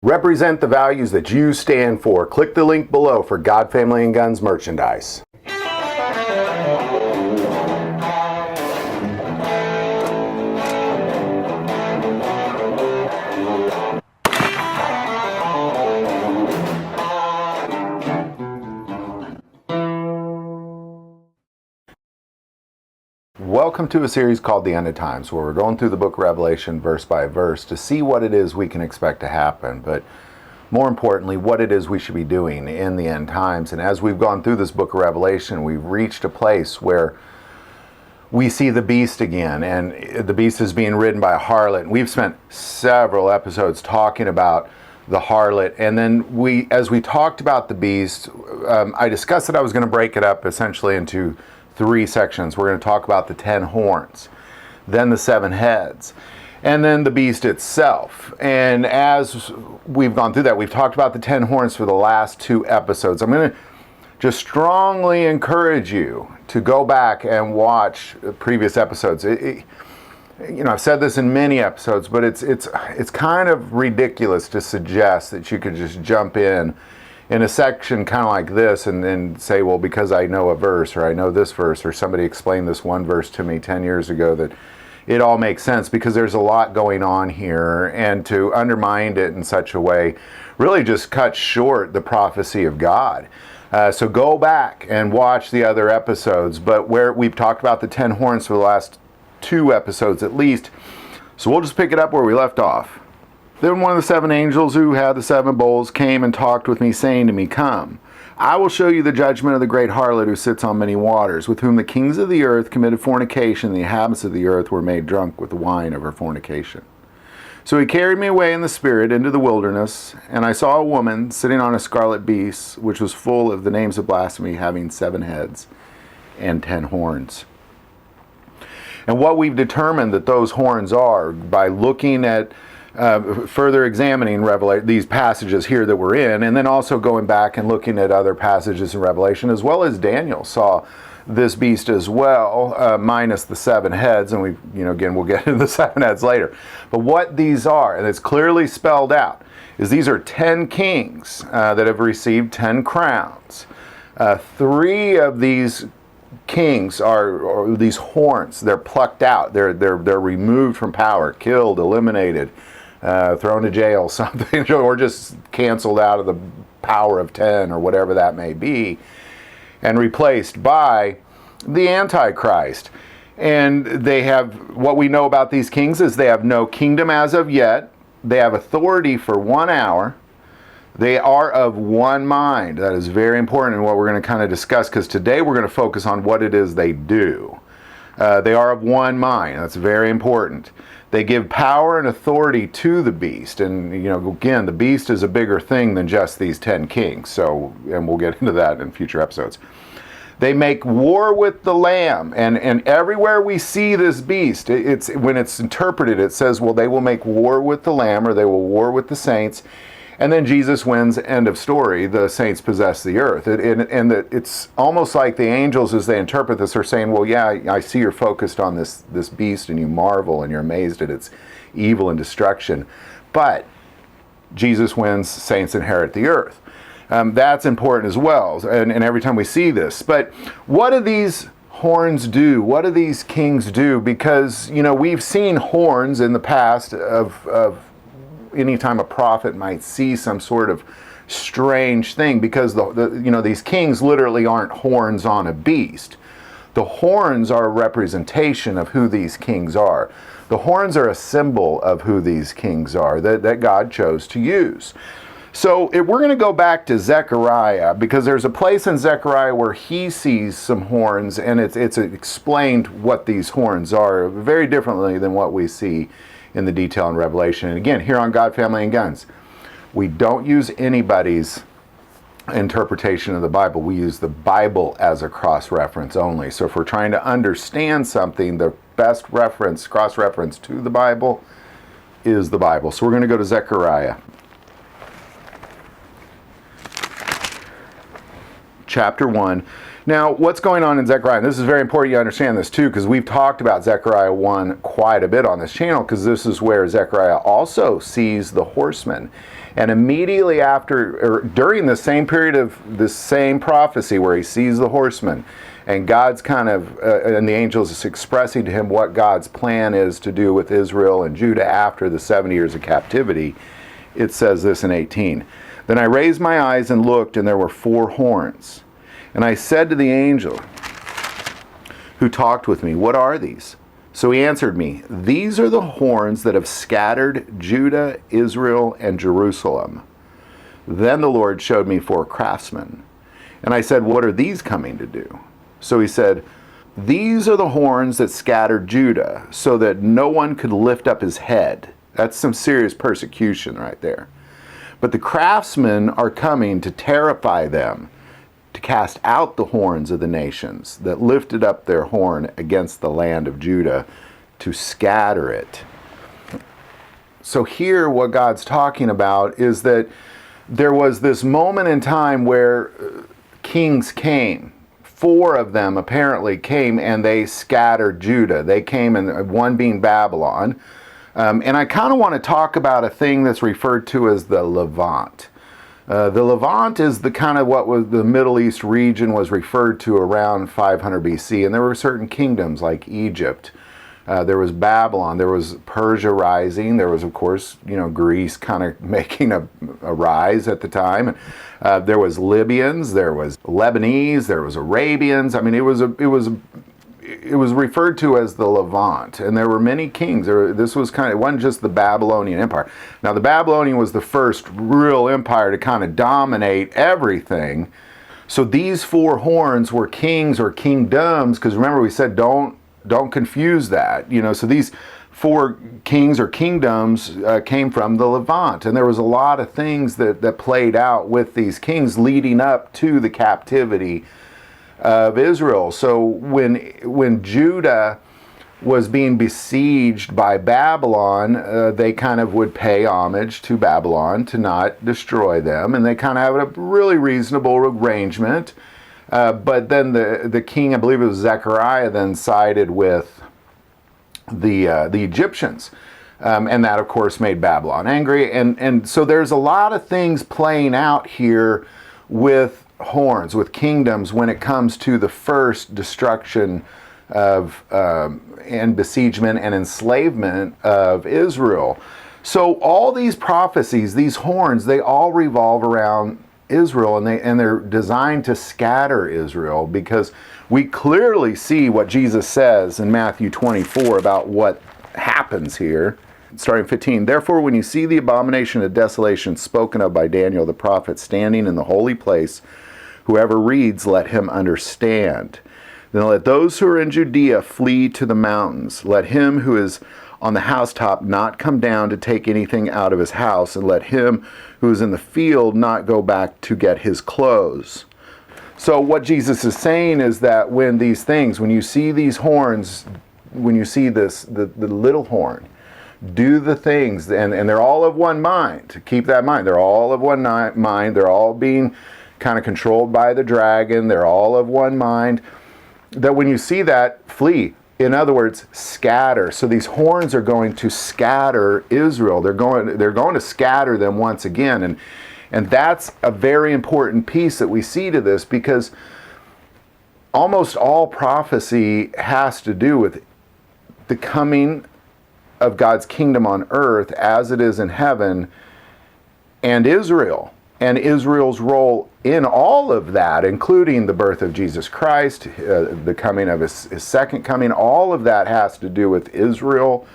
represent the values that you stand for. Click the link below for God, Family, and Guns merchandise. Welcome to a series called The End of Times, where we're going through the book of Revelation verse by verse to see what it is we can expect to happen, but more importantly, what it is we should be doing in the end times. And as we've gone through this book of Revelation, we've reached a place where we see the beast again, and the beast is being ridden by a harlot. And we've spent several episodes talking about the harlot, and then as we talked about the beast, I discussed that I was going to break it up essentially into 3 sections. We're going to talk about the 10 horns, then the 7 heads, and then the beast itself. And as we've gone through that, we've talked about the 10 horns for the last 2 episodes. I'm going to just strongly encourage you to go back and watch previous episodes. I've said this in many episodes, but it's kind of ridiculous to suggest that you could just jump in a section kind of like this and then say, well, because I know a verse, or I know this verse, or somebody explained this one verse to me 10 years ago, that it all makes sense, because there's a lot going on here, and to undermine it in such a way really just cuts short the prophecy of God. So go back and watch the other episodes, but where we've talked about the 10 horns for the last 2 episodes at least, so we'll just pick it up where we left off. Then one of the 7 angels who had the 7 bowls came and talked with me, saying to me, "Come, I will show you the judgment of the great harlot who sits on many waters, with whom the kings of the earth committed fornication, and the inhabitants of the earth were made drunk with the wine of her fornication." So he carried me away in the spirit into the wilderness, and I saw a woman sitting on a scarlet beast, which was full of the names of blasphemy, having 7 heads and 10 horns. And what we've determined that those horns are, by looking at further examining these passages here that we're in, and then also going back and looking at other passages in Revelation, as well as Daniel saw this beast as well, minus the 7 heads, and again, we'll get into the 7 heads later. But what these are, and it's clearly spelled out, is these are 10 kings that have received 10 crowns. 3 of these kings or these horns, they're plucked out, they're removed from power, killed, eliminated, thrown to jail, something, or just canceled out of the power of 10 or whatever that may be, and replaced by the Antichrist. And they have, what we know about these kings is they have no kingdom as of yet. They have authority for 1 hour. They are of one mind. That is very important in what we're going to kind of discuss, because today we're going to focus on what it is they do. They are of one mind. That's very important. They give power and authority to the beast. And, again, the beast is a bigger thing than just these 10 kings. And we'll get into that in future episodes. They make war with the Lamb. And everywhere we see this beast, when it's interpreted, it says, well, they will make war with the Lamb, or they will war with the saints. And then Jesus wins, end of story. The saints possess the earth. And it's almost like the angels, as they interpret this, are saying, well, yeah, I see you're focused on this beast, and you marvel, and you're amazed at its evil and destruction. But Jesus wins, saints inherit the earth. That's important as well, and every time we see this. But what do these horns do? What do these kings do? Because, we've seen horns in the past of anytime a prophet might see some sort of strange thing, because these kings literally aren't horns on a beast. The horns are a representation of who these kings are. The horns are a symbol of who these kings are that God chose to use. So we're going to go back to Zechariah, because there's a place in Zechariah where he sees some horns, and it's explained what these horns are very differently than what we see in the detail in Revelation. And again, here on God, Family, and Guns, we don't use anybody's interpretation of the Bible. We use the Bible as a cross-reference only. So if we're trying to understand something, the best cross-reference to the Bible is the Bible. So we're going to go to Zechariah. Chapter 1. Now, what's going on in Zechariah? And this is very important you understand this too, because we've talked about Zechariah 1 quite a bit on this channel, because this is where Zechariah also sees the horsemen. And immediately after, or during the same period of this same prophecy where he sees the horsemen, and God's and the angels is expressing to him what God's plan is to do with Israel and Judah after the 70 years of captivity, it says this in 18. Then I raised my eyes and looked, and there were 4 horns. And I said to the angel who talked with me, what are these? So he answered me, these are the horns that have scattered Judah, Israel, and Jerusalem. Then the Lord showed me 4 craftsmen. And I said, what are these coming to do? So he said, these are the horns that scattered Judah, so that no one could lift up his head. That's some serious persecution right there. But the craftsmen are coming to terrify them, to cast out the horns of the nations that lifted up their horn against the land of Judah, to scatter it. So here what God's talking about is that there was this moment in time where kings came. 4 of them apparently came and they scattered Judah. They came, and one being Babylon. And I kind of want to talk about a thing that's referred to as the Levant. The Levant is the kind of what was the Middle East region was referred to around 500 BC, and there were certain kingdoms like Egypt. There was Babylon, there was Persia rising, there was, of course, Greece kind of making a rise at the time. There was Libyans, there was Lebanese, there was Arabians. I mean, it was referred to as the Levant, and there were many kings. This was it wasn't just the Babylonian Empire. Now, the Babylonian was the first real empire to kind of dominate everything. So these 4 horns were kings or kingdoms, because remember we said don't confuse that. So these 4 kings or kingdoms came from the Levant, and there was a lot of things that played out with these kings leading up to the captivity of Israel. So when Judah was being besieged by Babylon, they kind of would pay homage to Babylon to not destroy them, and they kind of have a really reasonable arrangement. But then the king, I believe it was Zechariah, then sided with the Egyptians, and that of course made Babylon angry. And so there's a lot of things playing out here with horns, with kingdoms, when it comes to the first destruction of and besiegement and enslavement of Israel. So all these prophecies, these horns, they all revolve around Israel, and they're designed to scatter Israel, because we clearly see what Jesus says in Matthew 24 about what happens here. Starting 15, therefore when you see the abomination of desolation spoken of by Daniel the prophet standing in the holy place, whoever reads, let him understand. Then let those who are in Judea flee to the mountains. Let him who is on the housetop not come down to take anything out of his house, and let him who is in the field not go back to get his clothes. So what Jesus is saying is that when you see these horns, when you see the little horn, do the things, and they're all of one mind. Keep that in mind. They're all of one mind. They're all being kind of controlled by the dragon. They're all of one mind. That when you see that, flee. In other words, scatter. So these horns are going to scatter Israel. They're going to scatter them once again. And that's a very important piece that we see to this, because almost all prophecy has to do with the coming of God's kingdom on earth as it is in heaven, and Israel, and Israel's role in all of that, including the birth of Jesus Christ, the coming of his second coming. All of that has to do with Israel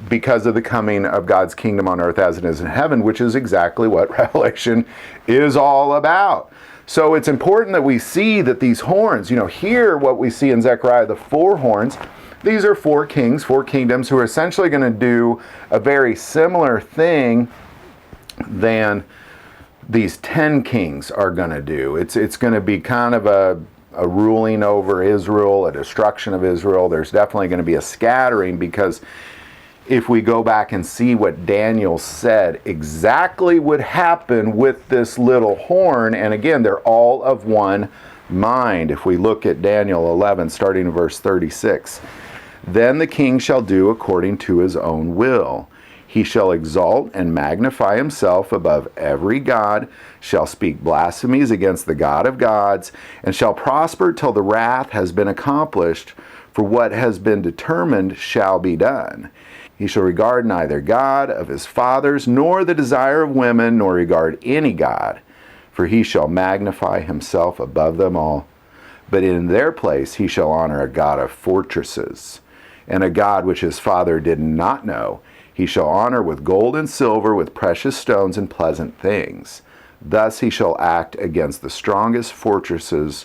because of the coming of God's kingdom on earth as it is in heaven, which is exactly what Revelation is all about. So it's important that we see that these horns, here what we see in Zechariah, the 4 horns, these are 4 kings, 4 kingdoms who are essentially going to do a very similar thing than these 10 kings are going to do. It's going to be kind of a ruling over Israel, a destruction of Israel. There's definitely going to be a scattering, because if we go back and see what Daniel said exactly would happen with this little horn, and again, they're all of one mind. If we look at Daniel 11, starting in verse 36, then the king shall do according to his own will. He shall exalt and magnify himself above every god, shall speak blasphemies against the God of gods, and shall prosper till the wrath has been accomplished, for what has been determined shall be done. He shall regard neither God of his fathers, nor the desire of women, nor regard any god, for he shall magnify himself above them all. But in their place he shall honor a god of fortresses, and a god which his father did not know. He shall honor with gold and silver, with precious stones and pleasant things. Thus he shall act against the strongest fortresses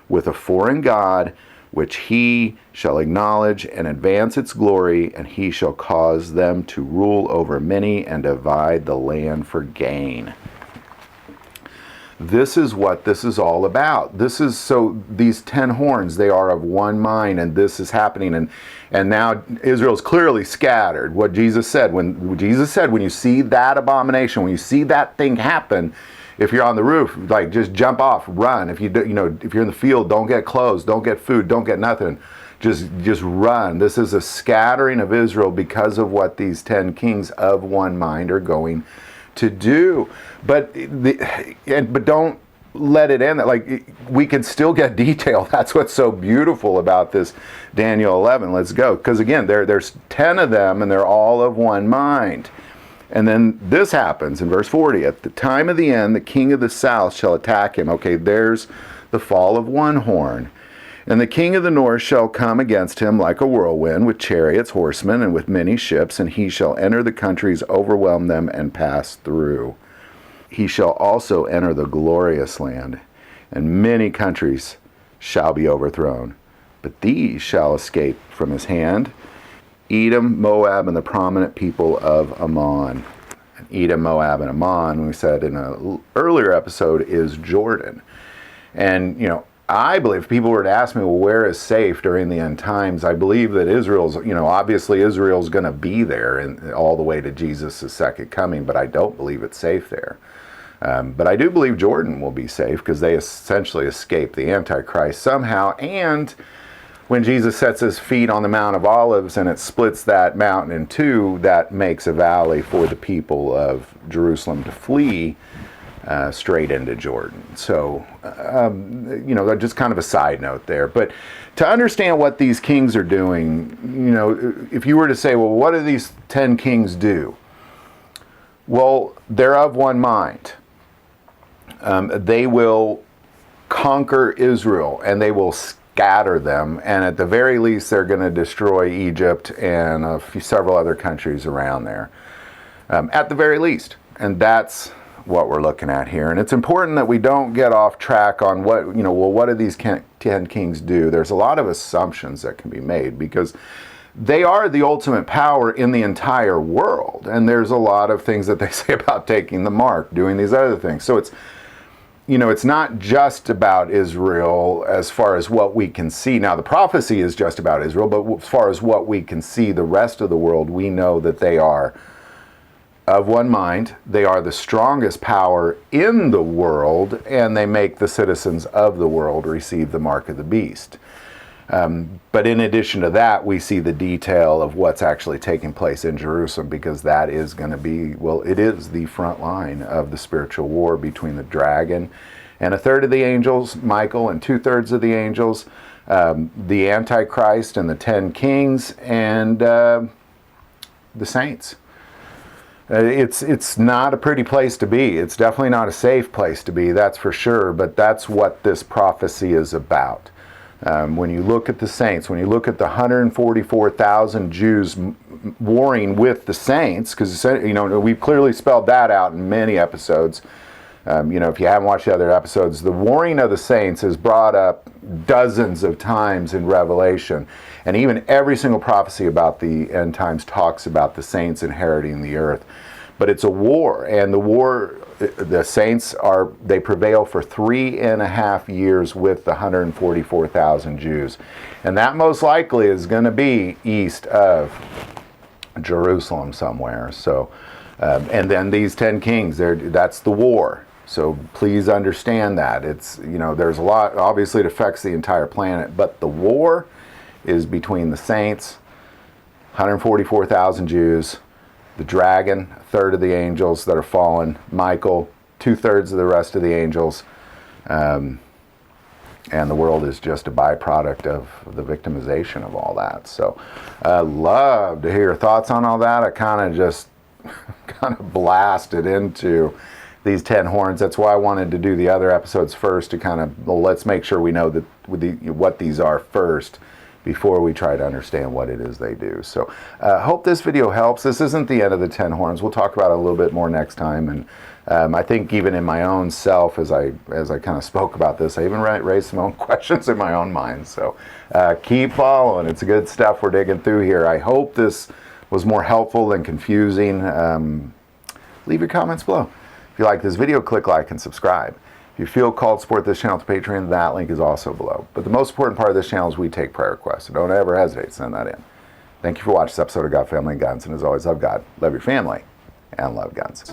with a foreign god, which he shall acknowledge and advance its glory, and he shall cause them to rule over many and divide the land for gain. This is what this is all about. This is, so these 10 horns, they are of one mind, and this is happening. And now Israel's clearly scattered. What Jesus said, when you see that abomination, when you see that thing happen, if you're on the roof, like, just jump off, run. If if you're in the field, don't get clothes, don't get food, don't get nothing. Just run. This is a scattering of Israel because of what these 10 kings of one mind are going to do. But don't let it end that. Like, we can still get detail. That's what's so beautiful about this Daniel 11. Let's go. Because again, there's 10 of them, and they're all of one mind. And then this happens in verse 40. At the time of the end, the king of the south shall attack him. Okay, there's the fall of one horn. And the king of the north shall come against him like a whirlwind, with chariots, horsemen, and with many ships, and he shall enter the countries, overwhelm them, and pass through. He shall also enter the glorious land, and many countries shall be overthrown. But these shall escape from his hand: Edom, Moab, and the prominent people of Ammon. Edom, Moab, and Ammon, we said in an earlier episode, is Jordan. And, I believe, if people were to ask me, well, where is safe during the end times? I believe that Israel's, obviously Israel's going to be there and all the way to Jesus' second coming, but I don't believe it's safe there. But I do believe Jordan will be safe, because they essentially escaped the Antichrist somehow. And when Jesus sets his feet on the Mount of Olives and it splits that mountain in two, that makes a valley for the people of Jerusalem to flee straight into Jordan. So, just kind of a side note there. But to understand what these kings are doing, if you were to say, well, what do these 10 kings do? Well, they're of one mind. They will conquer Israel, and they will scatter them, and at the very least they're going to destroy Egypt and several other countries around there, at the very least. And that's what we're looking at here. And it's important that we don't get off track on what do these 10 kings do. There's a lot of assumptions that can be made, because they are the ultimate power in the entire world, and there's a lot of things that they say about taking the mark, doing these other things. So it's not just about Israel as far as what we can see. Now, the prophecy is just about Israel, but as far as what we can see, the rest of the world, we know that they are of one mind. They are the strongest power in the world, and they make the citizens of the world receive the mark of the beast. But in addition to that, we see the detail of what's actually taking place in Jerusalem, because that is going to be, it is the front line of the spiritual war between the dragon and a third of the angels, Michael, and 2/3 of the angels, the Antichrist and the 10 kings, and the saints. It's not a pretty place to be. It's definitely not a safe place to be, that's for sure, but that's what this prophecy is about. When you look at the saints, when you look at the 144,000 Jews warring with the saints, because we've clearly spelled that out in many episodes. If you haven't watched the other episodes, the warring of the saints is brought up dozens of times in Revelation, and even every single prophecy about the end times talks about the saints inheriting the earth. But it's a war, and the saints they prevail for 3.5 years with the 144,000 Jews, and that most likely is going to be east of Jerusalem somewhere. So, and then these 10 kings, that's the war. So please understand that there's a lot. Obviously, it affects the entire planet, but the war is between the saints, 144,000 Jews, the dragon, a third of the angels that are fallen, Michael, 2/3 of the rest of the angels, and the world is just a byproduct of the victimization of all that. So I'd love to hear your thoughts on all that. I kind of just blasted into these 10 horns. That's why I wanted to do the other episodes first, to kind of, well, let's make sure we know that what these are first before we try to understand what it is they do. So hope this video helps. This isn't the end of the 10 horns. We'll talk about it a little bit more next time. And I think even in my own self, as I kind of spoke about this, I even raised some own questions in my own mind. So keep following. It's good stuff we're digging through here. I hope this was more helpful than confusing. Leave your comments below. If you like this video, click like and subscribe. If you feel called to support this channel through Patreon, that link is also below. But the most important part of this channel is we take prayer requests, so don't ever hesitate to send that in. Thank you for watching this episode of God, Family, and Guns. And as always, love God, love your family, and love guns.